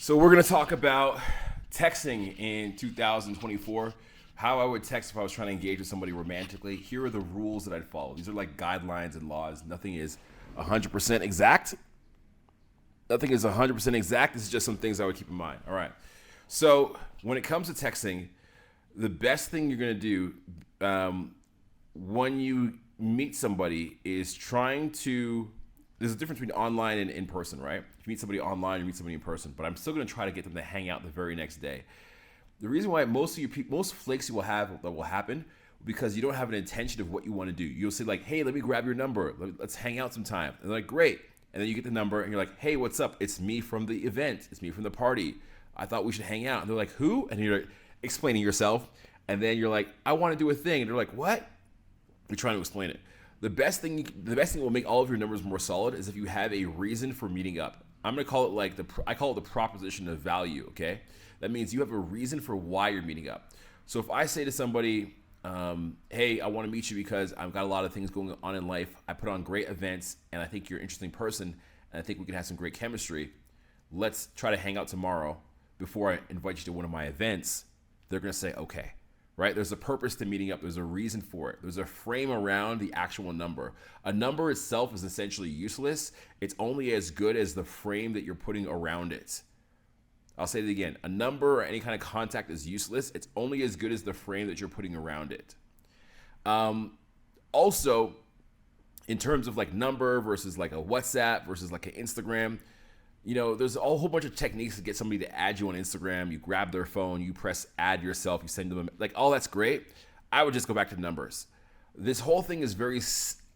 So we're going to talk about texting in 2024, how I would text if I was trying to engage with somebody romantically. Here are the rules that I'd follow. These are like guidelines and laws. Nothing is 100% exact. Nothing is 100% exact. This is just some things I would keep in mind. All right. So when it comes to texting, the best thing you're going to do when you meet somebody is trying to, there's a difference between online and in person, right? If you meet somebody online, you meet somebody in person, but I'm still going to try to get them to hang out the very next day. The reason why most flakes you will have that will happen because you don't have an intention of what you want to do. You'll say like, hey, let me grab your number. Let's hang out sometime. And they're like, great. And then you get the number and you're like, hey, what's up? It's me from the event. It's me from the party. I thought we should hang out. And they're like, who? And you're explaining yourself. And then you're like, I want to do a thing. And they're like, what? You're trying to explain it. The best thing that will make all of your numbers more solid is if you have a reason for meeting up. I'm gonna call it I call it the proposition of value. Okay, that means you have a reason for why you're meeting up. So if I say to somebody, hey, I want to meet you because I've got a lot of things going on in life. I put on great events, and I think you're an interesting person, and I think we can have some great chemistry. Let's try to hang out tomorrow before I invite you to one of my events. They're gonna say, okay. Right? There's a purpose to meeting up. There's a reason for it. There's a frame around the actual number. A number itself is essentially useless. It's only as good as the frame that you're putting around it. I'll say it again. A number or any kind of contact is useless. It's only as good as the frame that you're putting around it. Also, in terms of like number versus like a WhatsApp versus like an Instagram, you know, there's a whole bunch of techniques to get somebody to add you on Instagram. You grab their phone, you press add yourself, you send them, like, all that's great. I would just go back to numbers. This whole thing is very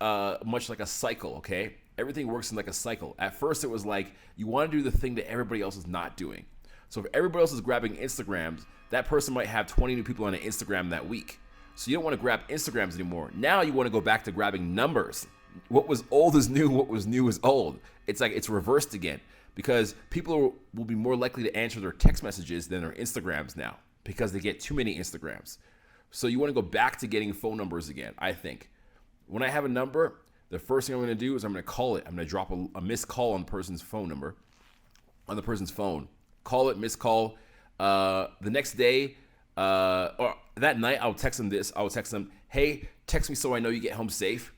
much like a cycle, okay? Everything works in like a cycle. At first, it was like you want to do the thing that everybody else is not doing. So if everybody else is grabbing Instagrams, that person might have 20 new people on an Instagram that week. So you don't want to grab Instagrams anymore. Now you want to go back to grabbing numbers. What was old is new, what was new is old. It's like it's reversed again. Because people will be more likely to answer their text messages than their Instagrams now because they get too many Instagrams. So you want to go back to getting phone numbers again, I think. When I have a number, the first thing I'm going to do is I'm going to call it. I'm going to drop a missed call on the person's phone number, on the person's phone. Call it, missed call. The next day, or that night, I'll text them this. I will text them, hey, text me so I know you get home safe.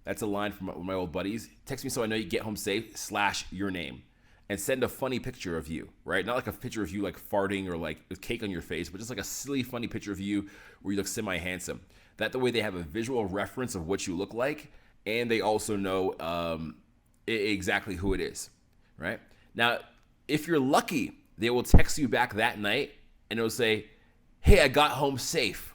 That's a line from my old buddies. Text me so I know you get home safe / your name. And send a funny picture of you, right? Not like a picture of you like farting or like with cake on your face, but just like a silly, funny picture of you where you look semi-handsome. That the way they have a visual reference of what you look like, and they also know exactly who it is, right? Now, if you're lucky, they will text you back that night and it'll say, hey, I got home safe.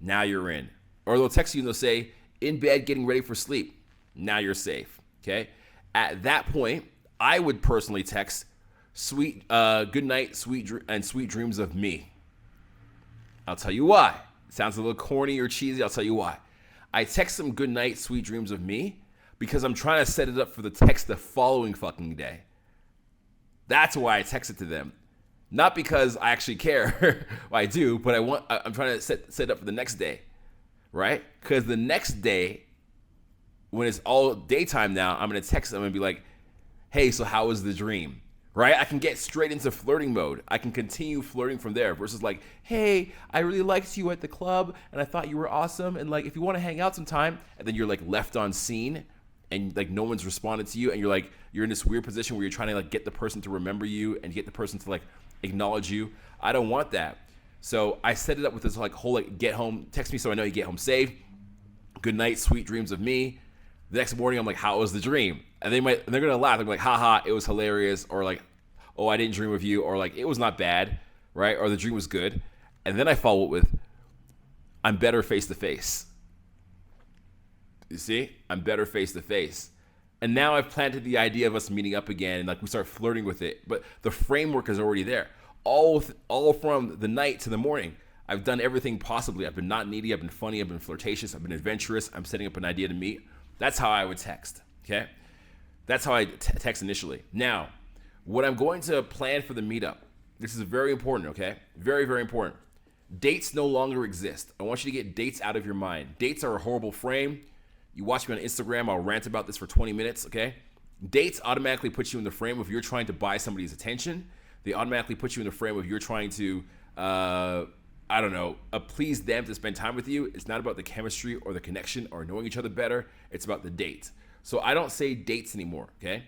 Now you're in. Or they'll text you and they'll say, in bed getting ready for sleep. Now you're safe, okay? At that point, I would personally text sweet, good night, sweet dreams of me. I'll tell you why. It sounds a little corny or cheesy. I'll tell you why. I text them good night, sweet dreams of me because I'm trying to set it up for the text the following fucking day. That's why I text it to them. Not because I actually care. Well, I do, but I'm trying to set it up for the next day, right? Because the next day, when it's all daytime now, I'm going to text them and be like, hey, so how was the dream, right? I can get straight into flirting mode. I can continue flirting from there versus like, hey, I really liked you at the club and I thought you were awesome. And like, if you want to hang out sometime, and then you're like left on scene and like no one's responded to you. And you're in this weird position where you're trying to like get the person to remember you and get the person to like acknowledge you. I don't want that. So I set it up with this like whole like get home, text me so I know you get home safe. Good night, sweet dreams of me. The next morning, I'm like, how was the dream? And they're going to laugh. They're like, haha, it was hilarious. Or like, oh, I didn't dream of you. Or like, it was not bad, right? Or the dream was good. And then I follow it with, I'm better face to face. You see? I'm better face to face. And now I've planted the idea of us meeting up again and like we start flirting with it. But the framework is already there. All from the night to the morning. I've done everything possibly. I've been not needy. I've been funny. I've been flirtatious. I've been adventurous. I'm setting up an idea to meet. That's how I would text, okay? That's how I text initially. Now, what I'm going to plan for the meetup, this is very important, okay? Very, very important. Dates no longer exist. I want you to get dates out of your mind. Dates are a horrible frame. You watch me on Instagram, I'll rant about this for 20 minutes, okay? Dates automatically put you in the frame if you're trying to buy somebody's attention. They automatically put you in the frame of you're trying to, I don't know, please them to spend time with you. It's not about the chemistry or the connection or knowing each other better. It's about the date. So I don't say dates anymore, okay?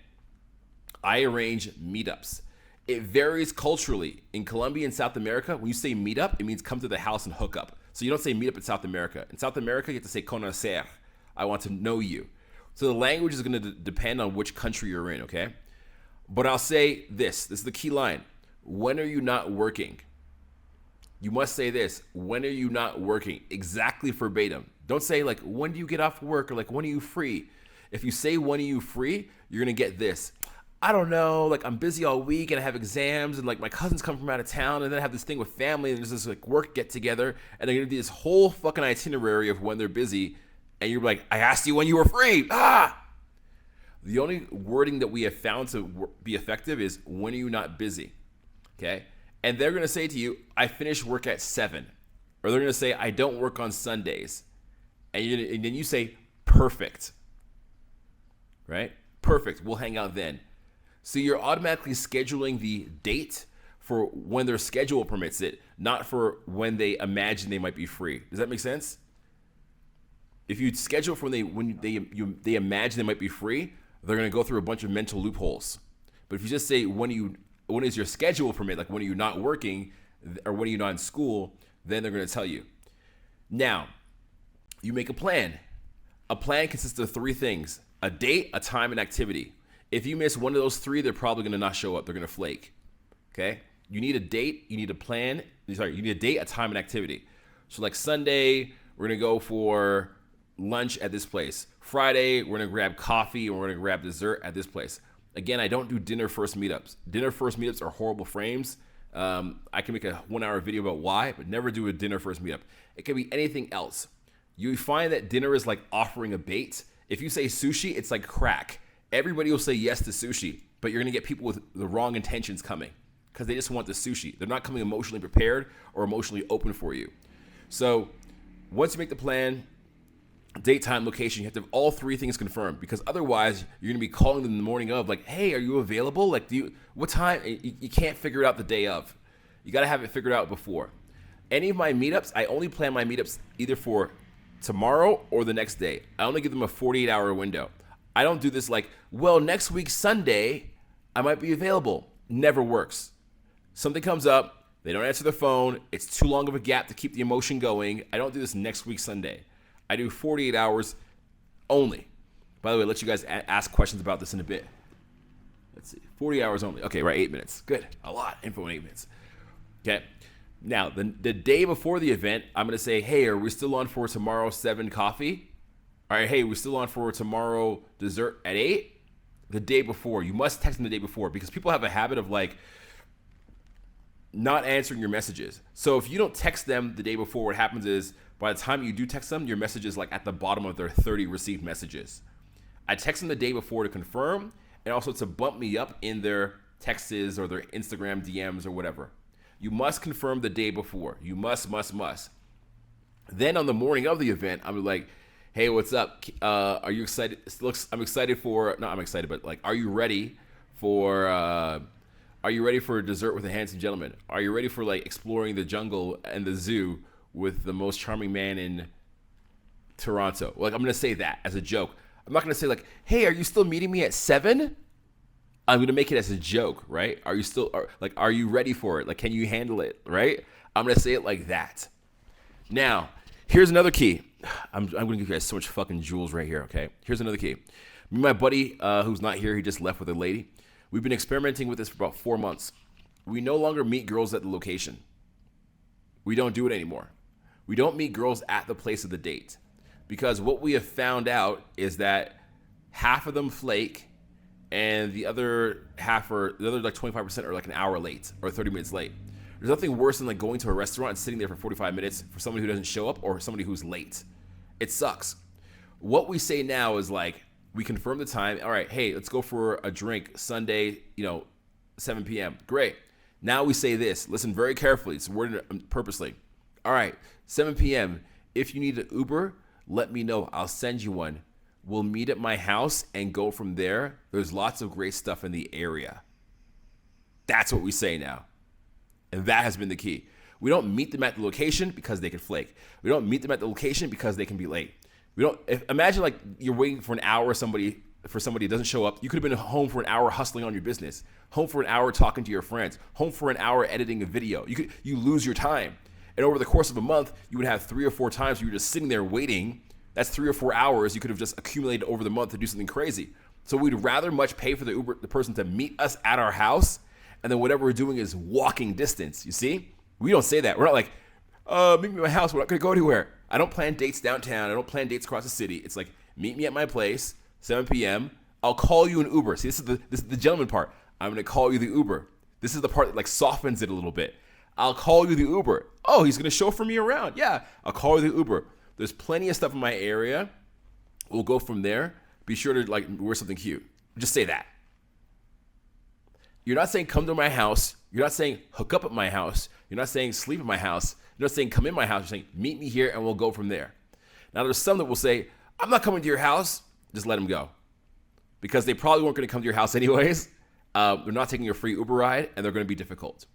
I arrange meetups. It varies culturally. In Colombia and South America, when you say meetup, it means come to the house and hook up. So you don't say meetup in South America. In South America, you have to say conocer. I want to know you. So the language is going to depend on which country you're in, okay? But I'll say this. This is the key line. When are you not working? You must say this. When are you not working? Exactly verbatim. Don't say like, when do you get off work? Or like, when are you free? If you say, when are you free? You're going to get this. I don't know, like I'm busy all week and I have exams and like my cousins come from out of town and then I have this thing with family and there's this like work get together and they're gonna do this whole fucking itinerary of when they're busy and you're like, I asked you when you were free. The only wording that we have found to be effective is when are you not busy, okay? And they're gonna say to you, I finish work at 7. Or they're gonna say, I don't work on Sundays. And then you say, perfect, right? Perfect, we'll hang out then. So you're automatically scheduling the date for when their schedule permits it, not for when they imagine they might be free. Does that make sense? If you schedule for when they imagine they might be free, they're gonna go through a bunch of mental loopholes. But if you just say when is your schedule permit, like when are you not working or when are you not in school, then they're gonna tell you. Now, you make a plan. A plan consists of 3 things: a date, a time, and activity. If you miss one of those 3, they're probably going to not show up. They're going to flake, okay? You need a date. You need a plan. You need a date, a time, and activity. So like Sunday, we're going to go for lunch at this place. Friday, we're going to grab coffee and we're going to grab dessert at this place. Again, I don't do dinner first meetups. Dinner first meetups are horrible frames. I can make a 1-hour video about why, but never do a dinner first meetup. It can be anything else. You find that dinner is like offering a bait. If you say sushi, it's like crack. Everybody will say yes to sushi, but you're going to get people with the wrong intentions coming because they just want the sushi. They're not coming emotionally prepared or emotionally open for you. So once you make the plan, date, time, location, you have to have all 3 things confirmed because otherwise you're going to be calling them in the morning of like, hey, are you available? Like, what time? You can't figure it out the day of. You got to have it figured out before. Any of my meetups, I only plan my meetups either for tomorrow or the next day. I only give them a 48-hour window. I don't do this like, well, next week, Sunday, I might be available. Never works. Something comes up, they don't answer their phone, it's too long of a gap to keep the emotion going. I don't do this next week, Sunday. I do 48 hours only. By the way, I'll let you guys ask questions about this in a bit. Let's see, 40 hours only. Okay, right, 8 minutes. Good, a lot, info in 8 minutes. Okay, now the day before the event, I'm gonna say, hey, are we still on for tomorrow 7 coffee? All right, hey, we're still on for tomorrow dessert at 8? The day before. You must text them the day before because people have a habit of like not answering your messages. So if you don't text them the day before, what happens is by the time you do text them, your message is like at the bottom of their 30 received messages. I text them the day before to confirm and also to bump me up in their texts or their Instagram DMs or whatever. You must confirm the day before. You must. Then on the morning of the event, I'm like, hey, what's up? Are you excited? I'm excited for, not I'm excited, but like, are you ready for dessert with a handsome gentleman? Are you ready for like exploring the jungle and the zoo with the most charming man in Toronto? Like, I'm going to say that as a joke. I'm not going to say like, hey, are you still meeting me at 7? I'm going to make it as a joke, right? Are you ready for it? Like, can you handle it, right? I'm going to say it like that. Now, here's another key. I'm going to give you guys so much fucking jewels right here, okay? Here's another key. Me and my buddy, who's not here, he just left with a lady. We've been experimenting with this for about 4 months. We no longer meet girls at the location. We don't do it anymore. We don't meet girls at the place of the date. Because what we have found out is that half of them flake and the other like 25% are like an hour late or 30 minutes late. There's nothing worse than like going to a restaurant and sitting there for 45 minutes for somebody who doesn't show up or somebody who's late. It sucks. What we say now is like, we confirm the time. All right, hey, let's go for a drink Sunday, 7 p.m. Great. Now we say this. Listen very carefully. It's worded purposely. All right, 7 p.m. If you need an Uber, let me know. I'll send you one. We'll meet at my house and go from there. There's lots of great stuff in the area. That's what we say now. And that has been the key. We don't meet them at the location because they can flake. We don't meet them at the location because they can be late. Imagine like you're waiting for an hour for somebody that doesn't show up. You could have been home for an hour hustling on your business, home for an hour talking to your friends, home for an hour editing a video. You lose your time. And over the course of a month, you would have 3 or 4 times where you're just sitting there waiting. That's 3 or 4 hours you could have just accumulated over the month to do something crazy. So we'd rather much pay for the person to meet us at our house, and then whatever we're doing is walking distance. You see? We don't say that. We're not like, meet me at my house. We're not going to go anywhere. I don't plan dates downtown. I don't plan dates across the city. It's like, meet me at my place, 7 p.m. I'll call you an Uber. See, this is the gentleman part. I'm going to call you the Uber. This is the part that like softens it a little bit. I'll call you the Uber. Oh, he's going to chauffeur me around. Yeah, I'll call you the Uber. There's plenty of stuff in my area. We'll go from there. Be sure to like wear something cute. Just say that. You're not saying come to my house. You're not saying hook up at my house. You're not saying sleep at my house. You're not saying come in my house. You're saying meet me here and we'll go from there. Now there's some that will say, I'm not coming to your house. Just let them go. Because they probably weren't going to come to your house anyways. They're not taking your free Uber ride and they're going to be difficult.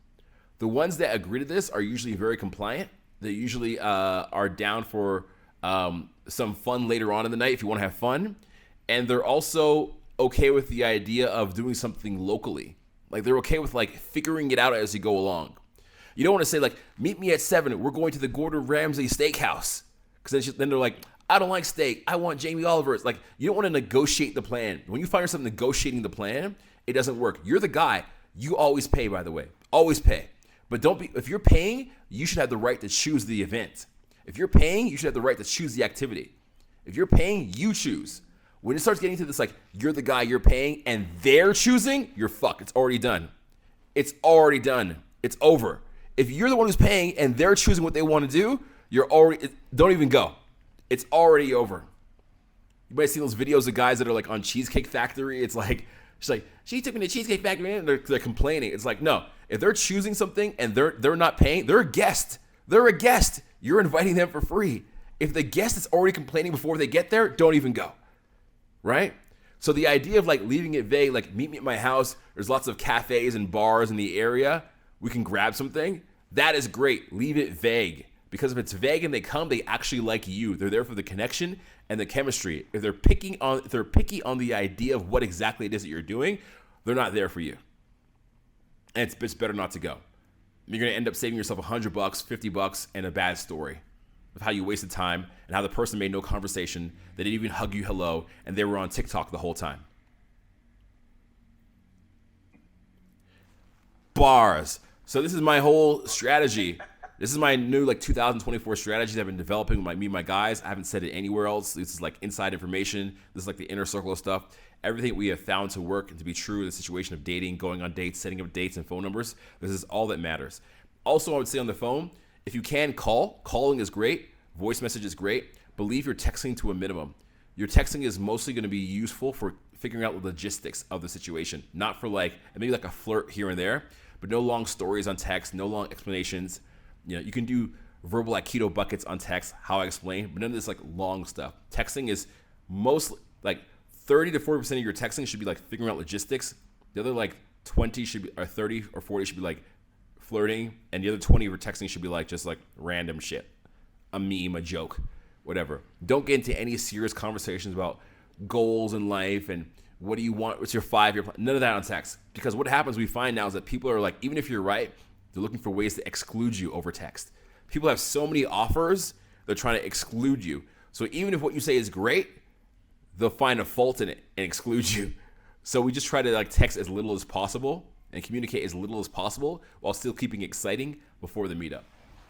The ones that agree to this are usually very compliant. They usually are down for some fun later on in the night if you want to have fun. And they're also okay with the idea of doing something locally. Like they're okay with like figuring it out as you go along. You don't want to say like, meet me at 7. We're going to the Gordon Ramsay Steakhouse. Because then they're like, I don't like steak. I want Jamie Oliver's. Like you don't want to negotiate the plan. When you find yourself negotiating the plan, it doesn't work. You're the guy. You always pay, by the way. Always pay. But if you're paying, you should have the right to choose the event. If you're paying, you should have the right to choose the activity. If you're paying, you choose. When it starts getting to this, like, you're the guy, you're paying, and they're choosing, you're fucked. It's already done. It's already done. It's over. If you're the one who's paying and they're choosing what they want to do, don't even go. It's already over. You might see those videos of guys that are like on Cheesecake Factory. It's like, she's like, she took me to Cheesecake Factory and they're complaining. It's like, no, if they're choosing something and they're not paying, they're a guest. They're a guest. You're inviting them for free. If the guest is already complaining before they get there, don't even go. Right? So the idea of like leaving it vague, like meet me at my house, there's lots of cafes and bars in the area, we can grab something, that is great. Leave it vague. Because if it's vague and they come, they actually like you. They're there for the connection and the chemistry. If they're picky on the idea of what exactly it is that you're doing, they're not there for you. And it's better not to go. You're gonna end up saving yourself $100, $50, and a bad story of how you wasted time and how the person made no conversation. They didn't even hug you hello, and they were on TikTok the whole time. Bars. So this is my whole strategy. This is my new like 2024 strategies I've been developing with me and my guys. I haven't said it anywhere else. This is like inside information. This is like the inner circle of stuff. Everything we have found to work and to be true in the situation of dating, going on dates, setting up dates and phone numbers. This is all that matters. Also, I would say on the phone, if you can call, calling is great. Voice message is great. But leave your texting to a minimum. Your texting is mostly going to be useful for figuring out the logistics of the situation, not for like, maybe like a flirt here and there, but no long stories on text, no long explanations. You know, you can do verbal Aikido buckets on text, how I explain, but none of this like long stuff. Texting is mostly like 30 to 40% of your texting should be like figuring out logistics. The other like 20 should be, or 30 or 40 should be like flirting, and the other 20 of your texting should be like just like random shit, a meme, a joke, whatever. Don't get into any serious conversations about goals in life and what do you want, what's your 5-year plan. None of that on text, because what happens we find now is that people are like, even if you're right, they're looking for ways to exclude you over text. People have so many offers, they're trying to exclude you. So even if what you say is great, they'll find a fault in it and exclude you. So we just try to like text as little as possible and communicate as little as possible while still keeping it exciting before the meetup.